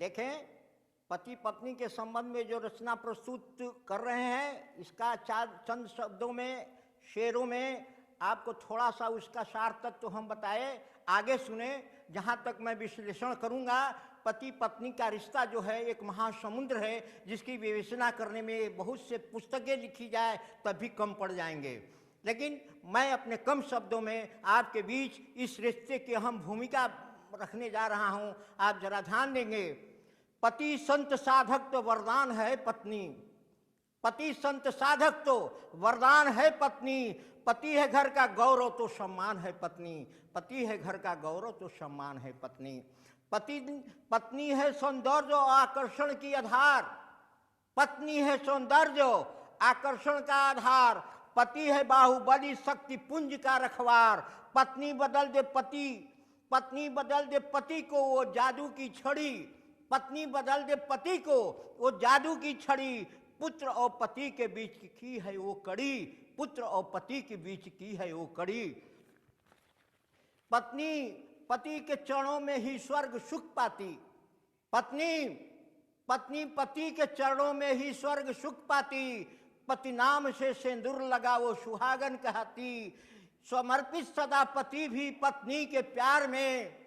देखें, पति पत्नी के संबंध में जो रचना प्रस्तुत कर रहे हैं, इसका चंद शब्दों में, शेरों में आपको थोड़ा सा उसका सार तत्व हम बताए। आगे सुने, जहाँ तक मैं विश्लेषण करूँगा। पति पत्नी का रिश्ता जो है एक महासमुद्र है, जिसकी विवेचना करने में बहुत से पुस्तकें लिखी जाए तब भी कम पड़ जाएंगे। लेकिन मैं अपने कम शब्दों में आपके बीच इस रिश्ते की अहम भूमिका रखने जा रहा हूँ। आप जरा ध्यान देंगे। पति संत साधक तो वरदान है पत्नी, पति संत साधक तो वरदान है पत्नी। पति है घर का गौरव तो सम्मान है पत्नी, पति है घर का गौरव तो सम्मान है पत्नी। पत्नी है सौंदर्य और आकर्षण की आधार, पत्नी है सौंदर्य आकर्षण का आधार। पति है बाहुबली शक्ति पुंज का रखवार। पत्नी बदल दे पति को वो जादू की छड़ी, पत्नी बदल दे पति को वो जादू की छड़ी। पुत्र और पति के बीच की है वो कड़ी, पुत्र और पति के बीच की है वो कड़ी। पत्नी पति के चरणों में ही स्वर्ग सुख पाती, पत्नी पति के चरणों में ही स्वर्ग सुख पाती। पति नाम से सिंदूर लगा वो सुहागन कहती। समर्पित सदा पति भी पत्नी के प्यार में,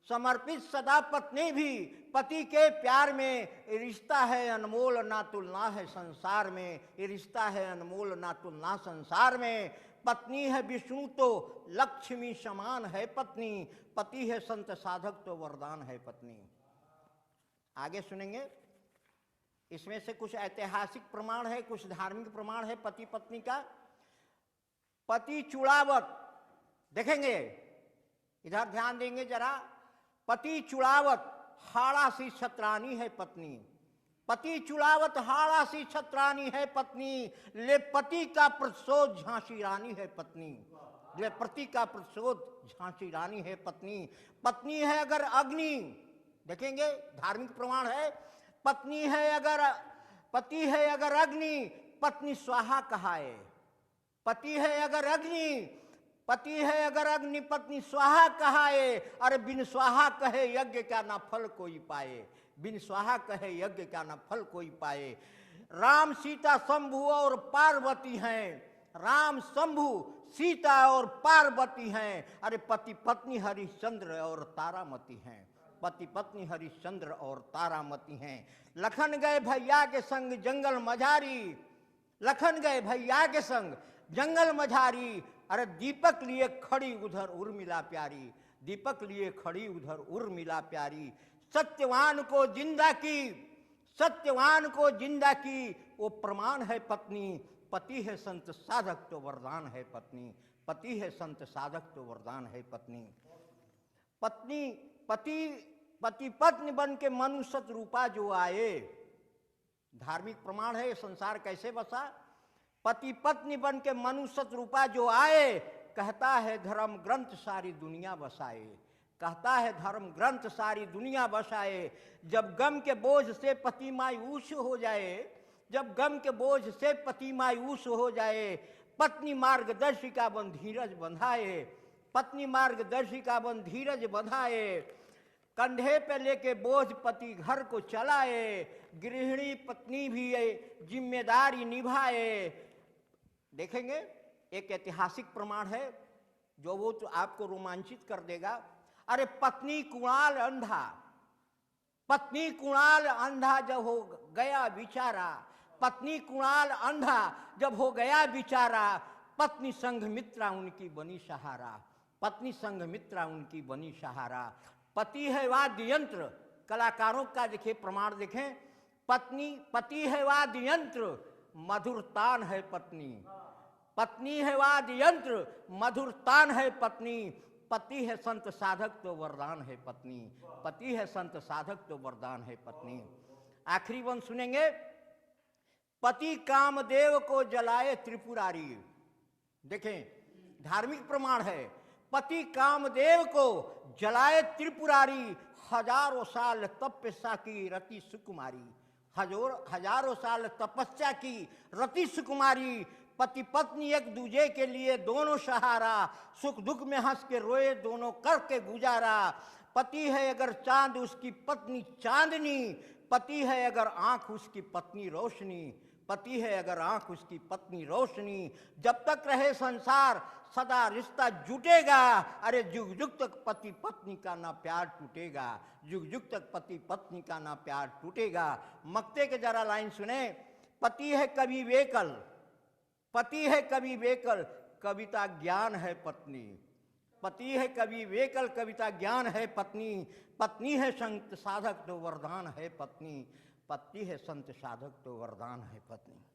समर्पित सदा पत्नी भी पति के प्यार में। ये रिश्ता है अनमोल ना तुलना है संसार में, ये रिश्ता है अनमोल ना तुलना संसार में। पत्नी है विष्णु तो लक्ष्मी समान है पत्नी, पति है संत साधक तो वरदान है पत्नी। आगे सुनेंगे। इसमें से कुछ ऐतिहासिक प्रमाण है, कुछ धार्मिक प्रमाण है पति पत्नी का। पति चुड़ावत, देखेंगे, इधर ध्यान देंगे जरा। पति चुड़ावत हाड़ा सी छत्रानी है पत्नी, पति चुड़ावत हाड़ा सी छत्रानी है पत्नी। ले पति का प्रतिशोध झांसी रानी है पत्नी, ले पति का प्रतिशोध झांसी रानी है पत्नी। पत्नी है अगर अग्नि, देखेंगे धार्मिक प्रमाण है। पत्नी है अगर, पति है अगर अग्नि, पत्नी स्वाहा कहाए। पति है अगर अग्नि, पति है अगर अग्नि, पत्नी स्वाहा कहाए। अरे बिन स्वाहा कहे यज्ञ क्या ना फल कोई पाए, बिन स्वाहा कहे यज्ञ क्या ना फल कोई पाए। राम सीता शंभु और पार्वती हैं, राम शंभु सीता और पार्वती हैं। अरे पति पत्नी हरिश्चंद्र और तारामती हैं, पति पत्नी हरिश्चंद्र और तारामती हैं। लखन गए भैया के संग जंगल मझारी, लखन गए भैया के संग जंगल मझारी। अरे दीपक लिए खड़ी उधर उर्मिला प्यारी, दीपक लिए खड़ी उधर उर्मिला प्यारी। सत्यवान को जिंदा की, सत्यवान को जिंदा की, वो प्रमाण है पत्नी। पति है संत साधक तो वरदान है पत्नी, पति है संत साधक तो वरदान है पत्नी। पत्नी पति पत्नी बन के मनुष्य रूपा जो आए, धार्मिक प्रमाण है। संसार कैसे बसा? पति पत्नी बन के मनुष्य रूपा जो आए, कहता है धर्म ग्रंथ सारी दुनिया बसाए, कहता है धर्म ग्रंथ सारी दुनिया बसाए। जब गम के बोझ से पति मायूस हो जाए, जब गम के बोझ से पति मायूस हो जाए, पत्नी मार्गदर्शिका बन धीरज बंधाए, पत्नी मार्गदर्शिका बन धीरज बंधाए। कंधे पे लेके बोझ पति घर को चलाए, गृहिणी पत्नी भी जिम्मेदारी निभाए। देखेंगे एक ऐतिहासिक प्रमाण है जो वो तो आपको रोमांचित कर देगा। अरे पत्नी कुणाल अंधा, पत्नी कुणाल अंधा जब हो गया बिचारा, पत्नी कुणाल अंधा जब हो गया बिचारा। पत्नी संघमित्रा उनकी बनी सहारा, पत्नी संघमित्रा उनकी बनी सहारा। पति है वाद्य यंत्र, कलाकारों का देखिए प्रमाण देखें। पति है वाद्य यंत्र, मधुर तान है पत्नी, पत्नी है वाद्य यंत्र, मधुर तान है पत्नी। पति है संत साधक तो वरदान है पत्नी, पति है संत साधक तो वरदान है पत्नी। आखिरी वन सुनेंगे। पति कामदेव को जलाए त्रिपुरारी, देखें धार्मिक प्रमाण है। पति कामदेव को जलाए त्रिपुरारी, हजारों साल तपस्या की रति सुकुमारी, हजारों साल तपस्या की रति सुकुमारी। पति पत्नी एक दूजे के लिए दोनों सहारा, सुख दुख में हंस के रोए दोनों करके गुजारा। पति है अगर चांद उसकी पत्नी चांदनी, पति है अगर आंख उसकी पत्नी रोशनी, पति है अगर आंख उसकी पत्नी रोशनी। जब तक रहे संसार सदा रिश्ता जुटेगा, अरे जुग जुग तक पति पत्नी का ना प्यार टूटेगा, जुग जुग तक पति पत्नी का ना प्यार टूटेगा। मक्ते के जरा लाइन सुने। पति है कवि वेकल, पति है कवि वेकल, कविता ज्ञान है पत्नी। पति है कवि वेकल, कविता ज्ञान है पत्नी। पत्नी है संत साधक तो वरदान है पत्नी, पति है संत साधक तो वरदान है पत्नी।